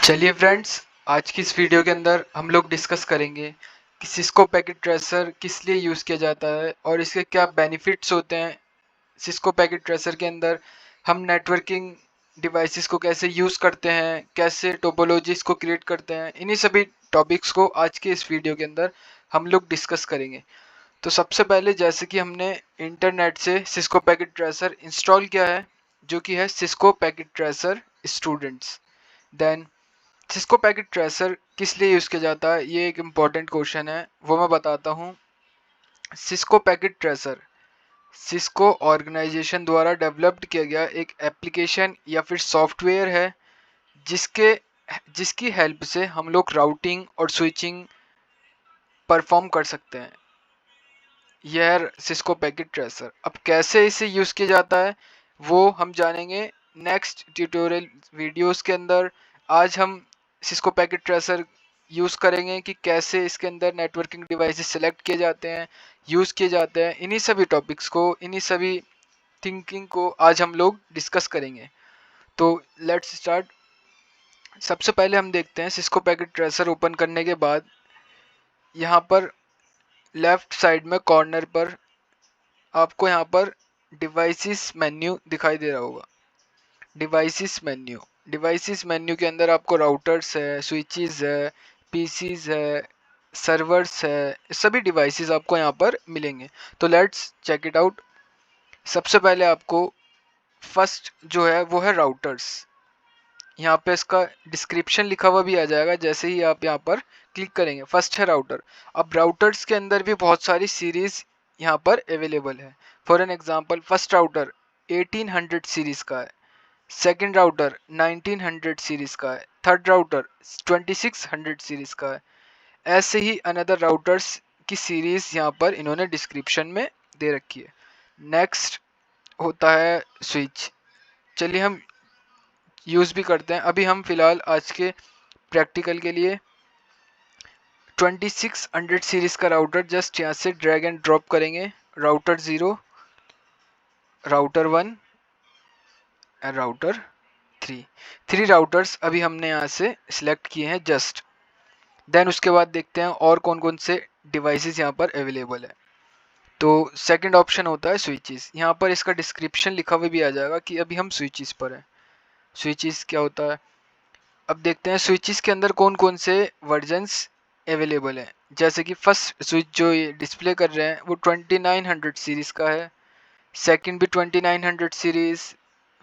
चलिए फ्रेंड्स, आज की इस वीडियो के अंदर हम लोग डिस्कस करेंगे कि सिस्को पैकेट ट्रेसर किस लिए यूज़ किया जाता है और इसके क्या बेनिफिट्स होते हैं। सिस्को पैकेट ट्रेसर के अंदर हम नेटवर्किंग डिवाइसेस को कैसे यूज़ करते हैं, कैसे टोपोलॉजीज को क्रिएट करते हैं, इन्हीं सभी टॉपिक्स को आज के इस वीडियो के अंदर हम लोग डिस्कस करेंगे। तो सबसे पहले जैसे कि हमने इंटरनेट से सिस्को पैकेट ट्रेसर इंस्टॉल किया है, जो कि है Cisco packet tracer students. Then Cisco packet tracer किस लिए यूज़ किया जाता है, ये एक इम्पॉर्टेंट क्वेश्चन है, वो मैं बताता हूँ। Cisco packet tracer Cisco organization द्वारा डेवलप्ड किया गया एक एप्लीकेशन या फिर सॉफ्टवेयर है जिसके जिसकी हेल्प से हम लोग राउटिंग और स्विचिंग परफॉर्म कर सकते हैं। यह है सिस्को पैकेट ट्रेसर। अब कैसे इसे यूज़ किया जाता है वो हम जानेंगे नेक्स्ट ट्यूटोरियल वीडियोस के अंदर। आज हम सिस्को पैकेट ट्रेसर यूज़ करेंगे कि कैसे इसके अंदर नेटवर्किंग डिवाइसेस सेलेक्ट किए जाते हैं, यूज़ किए जाते हैं। इन्हीं सभी टॉपिक्स को, इन्हीं सभी थिंकिंग को आज हम लोग डिस्कस करेंगे। तो लेट्स स्टार्ट। सबसे पहले हम देखते हैं सिस्को पैकेट ट्रेसर ओपन करने के बाद यहाँ पर लेफ्ट साइड में कॉर्नर पर आपको यहाँ पर डिवाइसेस मेन्यू दिखाई दे रहा होगा। डिवाइसेस मेन्यू के अंदर आपको राउटर्स है, स्विचेस है, पीसीज है, सर्वर्स है, सभी डिवाइसेस आपको यहाँ पर मिलेंगे। तो लेट्स चेक इट आउट। सबसे पहले आपको फर्स्ट जो है वो है राउटर्स। यहाँ पे इसका डिस्क्रिप्शन लिखा हुआ भी आ जाएगा जैसे ही आप यहाँ पर क्लिक करेंगे। फर्स्ट है राउटर। अब राउटर्स के अंदर भी बहुत सारी सीरीज यहाँ पर अवेलेबल है। For an example, first router 1800 series का है, सेकंड राउटर 1900 सीरीज का है, थर्ड राउटर 2600 सीरीज का है। ऐसे ही अनदर राउटर्स की सीरीज यहाँ पर इन्होंने डिस्क्रिप्शन में दे रखी है। नेक्स्ट होता है स्विच। चलिए हम यूज़ भी करते हैं। अभी हम फिलहाल आज के प्रैक्टिकल के लिए 2600 सीरीज का राउटर जस्ट यहाँ से ड्रैग एंड ड्रॉप करेंगे। राउटर 0, राउटर 1 और राउटर 3। 3 राउटर्स अभी हमने यहाँ से सिलेक्ट किए हैं जस्ट। देन उसके बाद देखते हैं और कौन कौन से डिवाइसेस यहाँ पर अवेलेबल है। तो सेकंड ऑप्शन होता है स्विचेस। यहाँ पर इसका डिस्क्रिप्शन लिखा हुआ भी आ जाएगा कि अभी हम स्विचेस पर हैं। स्विचेस क्या होता है, अब देखते हैं स्विचेस के अंदर कौन कौन से वर्जन्स अवेलेबल हैं। जैसे कि फर्स्ट स्विच जो ये डिस्प्ले कर रहे हैं वो 2900 सीरीज का है, सेकंड भी 2900 सीरीज,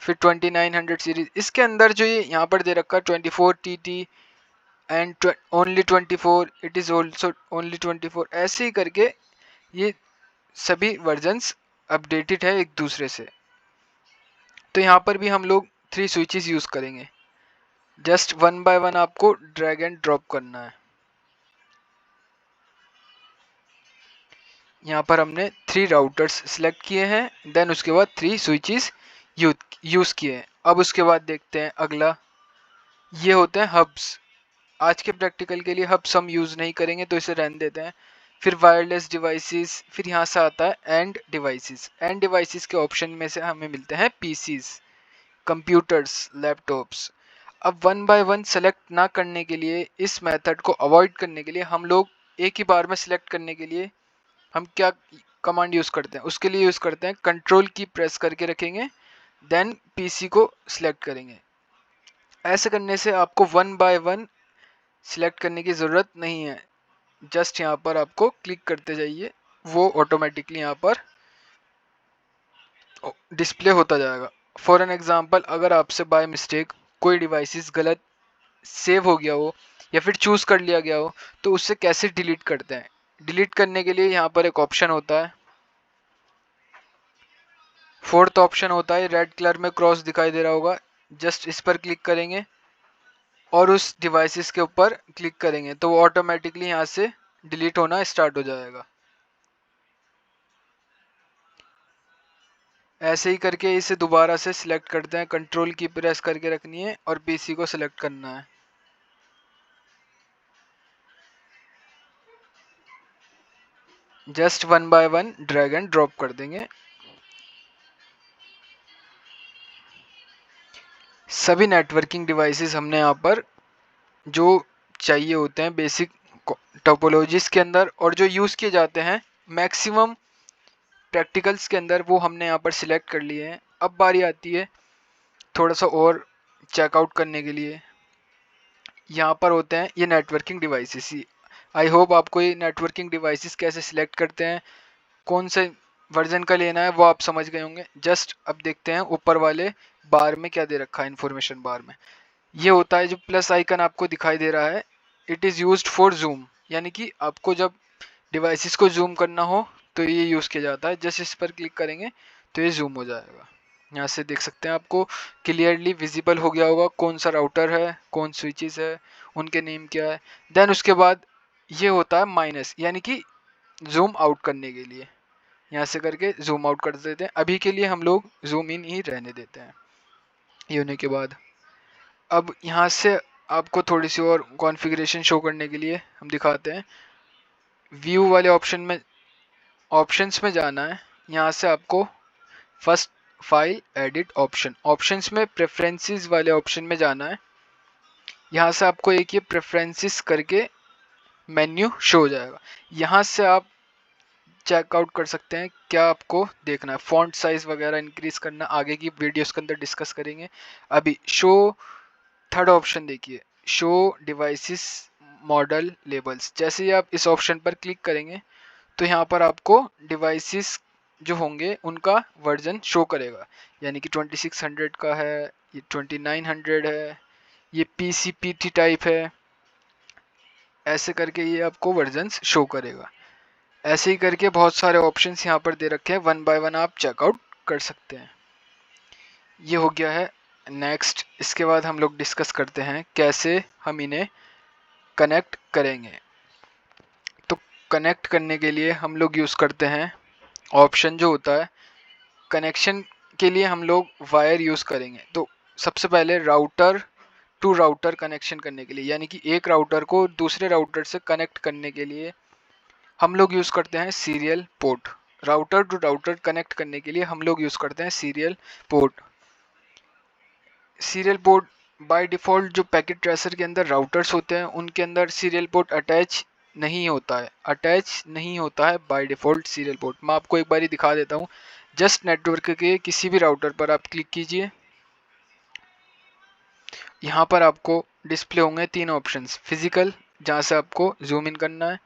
फिर 2900 सीरीज। इसके अंदर जो ये यहाँ पर दे रखा है 24TT and only 24, it is also only 24, ऐसे ही करके ये सभी वर्जन्स अपडेटेड है एक दूसरे से। तो यहाँ पर भी हम लोग 3 स्विचेस यूज़ करेंगे। जस्ट वन बाय वन आपको ड्रैग एंड ड्रॉप करना है। यहाँ पर हमने 3 राउटर्स सिलेक्ट किए हैं, देन उसके बाद 3 स्विचेस यूज़ किए हैं। अब उसके बाद देखते हैं अगला, ये होते हैं हब्स। आज के प्रैक्टिकल के लिए हब्स हम यूज़ नहीं करेंगे तो इसे रहने देते हैं। फिर वायरलेस डिवाइसेस, फिर यहाँ से आता है एंड डिवाइसेस। एंड डिवाइसेस के ऑप्शन में से हमें मिलते हैं पीसीज, कंप्यूटर्स, लैपटॉप्स। अब वन बाय वन सेलेक्ट ना करने के लिए, इस मेथड को अवॉइड करने के लिए हम लोग एक ही बार में सिलेक्ट करने के लिए हम क्या कमांड यूज़ करते हैं, उसके लिए यूज़ करते हैं कंट्रोल की प्रेस करके रखेंगे, देन पीसी को सिलेक्ट करेंगे। ऐसे करने से आपको वन बाय वन सिलेक्ट करने की ज़रूरत नहीं है। जस्ट यहाँ पर आपको क्लिक करते जाइए, वो ऑटोमेटिकली यहाँ पर डिस्प्ले होता जाएगा। फॉर एन एग्जांपल, अगर आपसे बाय मिस्टेक कोई डिवाइसेस गलत सेव हो गया हो या फिर चूज़ कर लिया गया हो तो उससे कैसे डिलीट करते हैं। डिलीट करने के लिए यहाँ पर एक ऑप्शन होता है, फोर्थ ऑप्शन होता है, रेड कलर में क्रॉस दिखाई दे रहा होगा। जस्ट इस पर क्लिक करेंगे और उस डिवाइसेस के ऊपर क्लिक करेंगे तो वो ऑटोमेटिकली यहाँ से डिलीट होना स्टार्ट हो जाएगा। ऐसे ही करके इसे दोबारा से सिलेक्ट करते हैं, कंट्रोल की प्रेस करके रखनी है और पीसी को सिलेक्ट करना है। Just one by one drag and drop कर देंगे। सभी नेटवर्किंग डिवाइसेस हमने यहाँ पर जो चाहिए होते हैं बेसिक टोपोलॉजीज के अंदर और जो यूज़ किए जाते हैं मैक्सिमम प्रैक्टिकल्स के अंदर, वो हमने यहाँ पर सिलेक्ट कर लिए हैं। अब बारी आती है थोड़ा सा और चेकआउट करने के लिए। यहाँ पर होते हैं ये networking devices he. I hope आपको ये नेटवर्किंग डिवाइसेस कैसे सिलेक्ट करते हैं, कौन से वर्जन का लेना है, वो आप समझ गए होंगे। जस्ट अब देखते हैं ऊपर वाले बार में क्या दे रखा है, इन्फॉर्मेशन बार में। ये होता है जो प्लस आइकन आपको दिखाई दे रहा है, it is used for zoom, यानी कि आपको जब डिवाइसेस को जूम करना हो तो ये यूज़ किया जाता है। जस्ट इस पर क्लिक करेंगे तो ये जूम हो जाएगा। यहाँ से देख सकते हैं, आपको क्लियरली विजिबल हो गया होगा कौन सा राउटर है, कौन स्विचेस है, उनके नेम क्या है। देन उसके बाद ये होता है माइनस, यानी कि जूम आउट करने के लिए। यहाँ से करके जूम आउट कर देते हैं। अभी के लिए हम लोग जूम इन ही रहने देते हैं। ये होने के बाद अब यहाँ से आपको थोड़ी सी और कॉन्फ़िगरेशन शो करने के लिए हम दिखाते हैं। व्यू वाले ऑप्शंस में जाना है। यहाँ से आपको फर्स्ट फाइल एडिट ऑप्शंस में प्रेफरेंसेस वाले ऑप्शन में जाना है। यहाँ से आपको एक ये प्रेफरेंसेस करके मेन्यू शो हो जाएगा। यहाँ से आप चेकआउट कर सकते हैं क्या आपको देखना है। फॉन्ट साइज वगैरह इंक्रीज करना आगे की वीडियोस के अंदर डिस्कस करेंगे। अभी शो थर्ड ऑप्शन देखिए, शो डिवाइसेस मॉडल लेबल्स। जैसे ही आप इस ऑप्शन पर क्लिक करेंगे तो यहाँ पर आपको डिवाइसेस जो होंगे उनका वर्जन शो करेगा, यानी कि 2600 का है, ये 2900 है, ये PCPT टाइप है। ऐसे करके ये आपको वर्जन्स शो करेगा। ऐसे ही करके बहुत सारे ऑप्शंस यहाँ पर दे रखे हैं, वन बाय वन आप चेकआउट कर सकते हैं। ये हो गया है नेक्स्ट। इसके बाद हम लोग डिस्कस करते हैं कैसे हम इन्हें कनेक्ट करेंगे। तो कनेक्ट करने के लिए हम लोग यूज़ करते हैं ऑप्शन जो होता है कनेक्शन के लिए, हम लोग वायर यूज़ करेंगे। तो सबसे पहले राउटर टू राउटर कनेक्शन करने के लिए, यानी कि एक राउटर को दूसरे राउटर से कनेक्ट करने के लिए हम लोग यूज़ करते हैं serial port. Router to router connect करने के लिए हम लोग यूज़ करते हैं serial port. Serial port by default जो पैकेट ट्रेसर के अंदर राउटर्स होते हैं उनके अंदर सीरियल पोर्ट अटैच नहीं होता है बाय डिफ़ॉल्ट सीरियल पोर्ट। मैं आपको एक बार दिखा देता हूँ। जस्ट नेटवर्क के किसी भी राउटर पर आप क्लिक कीजिए। यहाँ पर आपको डिस्प्ले होंगे तीन ऑप्शंस। फिजिकल, जहाँ से आपको जूम इन करना है,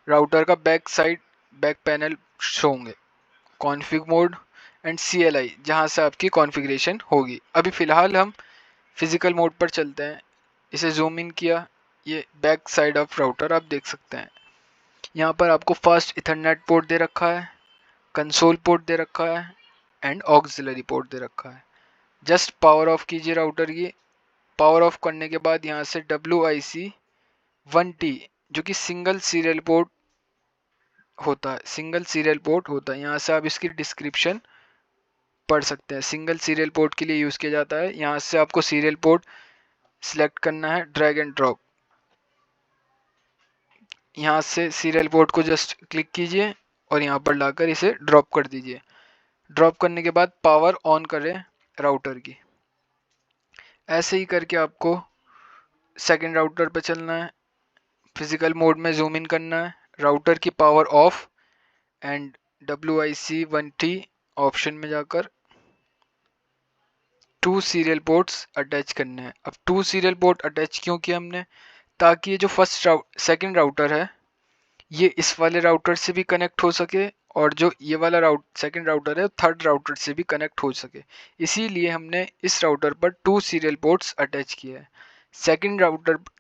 राउटर का बैक पैनल शो होंगे, कॉन्फ़िग मोड एंड CLI, जहाँ से आपकी कॉन्फ़िगरेशन होगी। अभी फ़िलहाल हम फिजिकल मोड पर चलते हैं। इसे जूम इन किया, ये बैक साइड ऑफ राउटर आप देख सकते हैं। यहाँ पर आपको फास्ट इथरनेट पोर्ट दे रखा है, कंसोल पोर्ट दे रखा है एंड ऑक्सिलरी पोर्ट दे रखा है। जस्ट पावर ऑफ कीजिए राउटर की। पावर ऑफ करने के बाद यहाँ से WIC1T जो कि सिंगल सीरियल पोर्ट होता है, यहाँ से आप इसकी डिस्क्रिप्शन पढ़ सकते हैं। सिंगल सीरियल पोर्ट के लिए यूज़ किया जाता है। यहाँ से आपको सीरियल पोर्ट सिलेक्ट करना है, ड्रैग एंड ड्रॉप। यहाँ से सीरियल पोर्ट को जस्ट क्लिक कीजिए और यहाँ पर लाकर इसे ड्रॉप कर दीजिए। ड्रॉप करने के बाद पावर ऑन करें राउटर की। ऐसे ही करके आपको सेकंड राउटर पर चलना है, फिजिकल मोड में जूम इन करना है, राउटर की power of and WIC1T option में जाकर टू सीरियल पोर्ट्स अटैच करने हैं। अब टू सीरियल पोर्ट अटैच क्यों किया हमने, ताकि ये जो सेकंड राउटर है ये इस वाले राउटर से भी कनेक्ट हो सके और जो ये वाला सेकंड राउटर है थर्ड राउटर से भी कनेक्ट हो सके। इसीलिए हमने इस राउटर पर टू सीरियल पोर्ट्स अटैच किया है।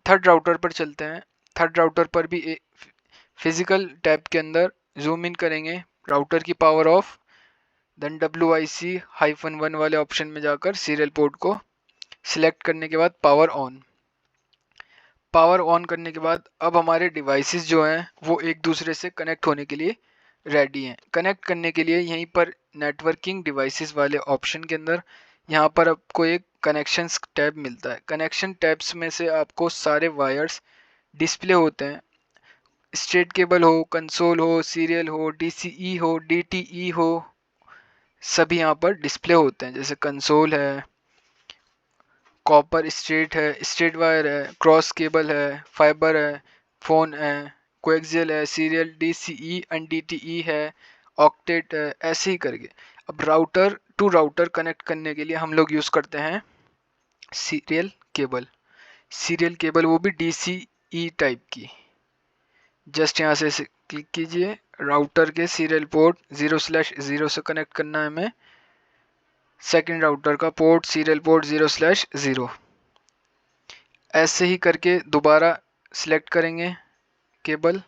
थर्ड राउटर पर चलते हैं। थर्ड राउटर पर भी फिजिकल टैब के अंदर जूम इन करेंगे, राउटर की पावर ऑफ, देन WIC-1 वाले ऑप्शन में जाकर सीरियल पोर्ट को सिलेक्ट करने के बाद पावर ऑन करने के बाद अब हमारे डिवाइसेस जो हैं वो एक दूसरे से कनेक्ट होने के लिए रेडी हैं। कनेक्ट करने के लिए यहीं पर नेटवर्किंग डिवाइसेस वाले ऑप्शन के अंदर यहाँ पर आपको एक कनेक्शंस टैब मिलता है। कनेक्शन टैब्स में से आपको सारे वायर्स डिस्प्ले होते हैं। स्ट्रेट केबल हो, कंसोल हो, सीरियल हो, DCE हो, DTE हो, सभी यहाँ पर डिस्प्ले होते हैं। जैसे कंसोल है, कॉपर स्ट्रेट है, स्ट्रेट वायर है, क्रॉस केबल है, फाइबर है, फ़ोन है, कोएक्सियल है, सीरियल DCE NDTE है, ऑक्टेट है, ऐसे ही करके। अब राउटर टू राउटर कनेक्ट करने के लिए हम लोग यूज़ करते हैं सीरियल केबल। सीरियल केबल वो भी DCE टाइप की। जस्ट यहाँ से क्लिक कीजिए, राउटर के सीरियल पोर्ट 0/0 से कनेक्ट करना है हमें, सेकंड राउटर का पोर्ट सीरियल पोर्ट 0/0। ऐसे ही करके दोबारा सिलेक्ट करेंगे केबल,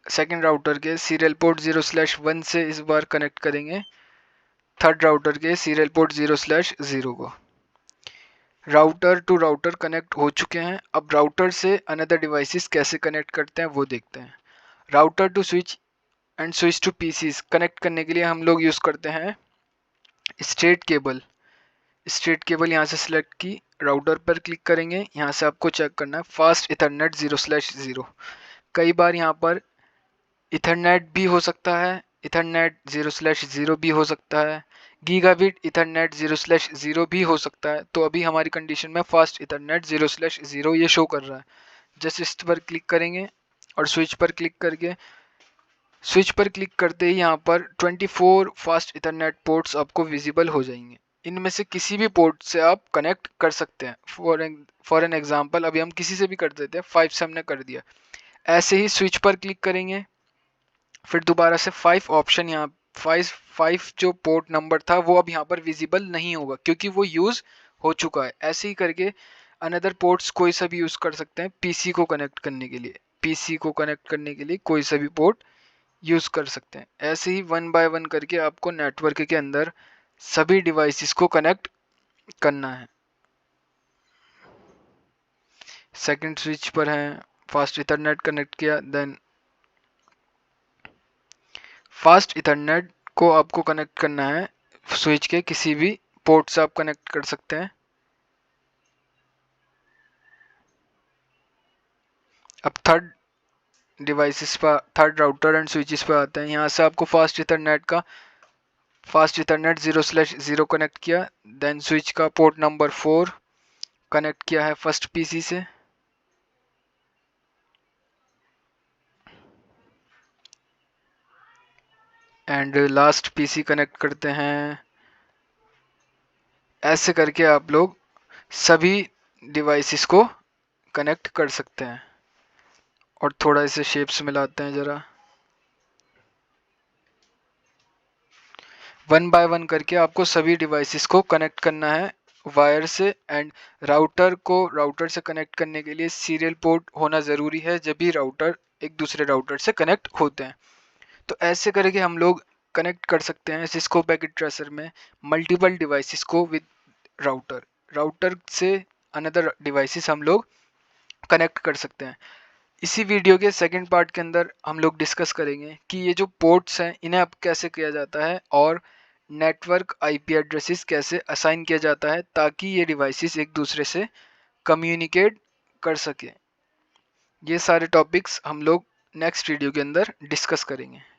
सेकंड राउटर के सीरियल पोर्ट 0/1 से इस बार कनेक्ट करेंगे थर्ड राउटर के सीरियल पोर्ट 0/0 को। राउटर टू राउटर कनेक्ट हो चुके हैं। अब राउटर से अनदर डिवाइसेस कैसे कनेक्ट करते हैं वो देखते हैं। Router to switch and switch to PCs connect करने के लिए हम लोग यूज़ करते हैं स्ट्रेट केबल। स्ट्रेट केबल यहाँ से सिलेक्ट की, राउटर पर क्लिक करेंगे। यहाँ से आपको चेक करना है फास्ट इथरनेट 0/0। कई बार यहाँ पर इथरनेट भी हो सकता है, इथरनेट 0/0 भी हो सकता है, गीगाबिट इथरनेट 0/0 भी हो सकता है। तो अभी हमारी कंडीशन में फास्ट इथरनेट 0/0 ये शो कर रहा है। जस्ट इस पर क्लिक करेंगे और स्विच पर क्लिक करके, स्विच पर क्लिक करते ही यहाँ पर 24 फास्ट इथरनेट पोर्ट्स आपको विजिबल हो जाएंगे। इनमें से किसी भी पोर्ट से आप कनेक्ट कर सकते हैं। फॉर एन एग्जांपल अभी हम किसी से भी कर देते हैं, 5 से हमने कर दिया। ऐसे ही स्विच पर क्लिक करेंगे, फिर दोबारा से 5 ऑप्शन, यहाँ 5 जो पोर्ट नंबर था वो अब यहाँ पर विजिबल नहीं होगा क्योंकि वो यूज़ हो चुका है। ऐसे ही करके अनदर पोर्ट्स कोई सा भी यूज़ कर सकते हैं पीसी को कनेक्ट करने के लिए। पीसी को कनेक्ट करने के लिए कोई सा भी पोर्ट यूज़ कर सकते हैं। ऐसे ही 1 बाय 1 करके आपको नेटवर्क के अंदर सभी डिवाइसेस को कनेक्ट करना है। सेकंड स्विच पर है, फास्ट इथरनेट कनेक्ट किया, देन फास्ट इथरनेट को आपको कनेक्ट करना है स्विच के किसी भी पोर्ट से आप कनेक्ट कर सकते हैं। अब थर्ड डिवाइसेस पर, थर्ड राउटर एंड स्विचेस पर आते हैं। यहाँ से आपको फास्ट इथरनेट 0/0 कनेक्ट किया, देन स्विच का पोर्ट नंबर 4 कनेक्ट किया है फर्स्ट पीसी से, एंड लास्ट पीसी कनेक्ट करते हैं। ऐसे करके आप लोग सभी डिवाइसेस को कनेक्ट कर सकते हैं। और थोड़ा इसे शेप्स मिलाते हैं जरा। 1 बाय 1 करके आपको सभी डिवाइसेस को कनेक्ट करना है वायर से। एंड राउटर से कनेक्ट करने के लिए सीरियल पोर्ट होना ज़रूरी है, जब भी राउटर एक दूसरे राउटर से कनेक्ट होते हैं। तो ऐसे करके हम लोग कनेक्ट कर सकते हैं सिस्को पैकेट ट्रेसर में मल्टीपल डिवाइसेस को विद राउटर से अनदर डिवाइसेस हम लोग कनेक्ट कर सकते हैं। इसी वीडियो के सेकंड पार्ट के अंदर हम लोग डिस्कस करेंगे कि ये जो पोर्ट्स हैं इन्हें अब कैसे किया जाता है और नेटवर्क आईपी एड्रेसेस कैसे असाइन किया जाता है ताकि ये डिवाइसेस एक दूसरे से कम्युनिकेट कर सकें। ये सारे टॉपिक्स हम लोग नेक्स्ट वीडियो के अंदर डिस्कस करेंगे।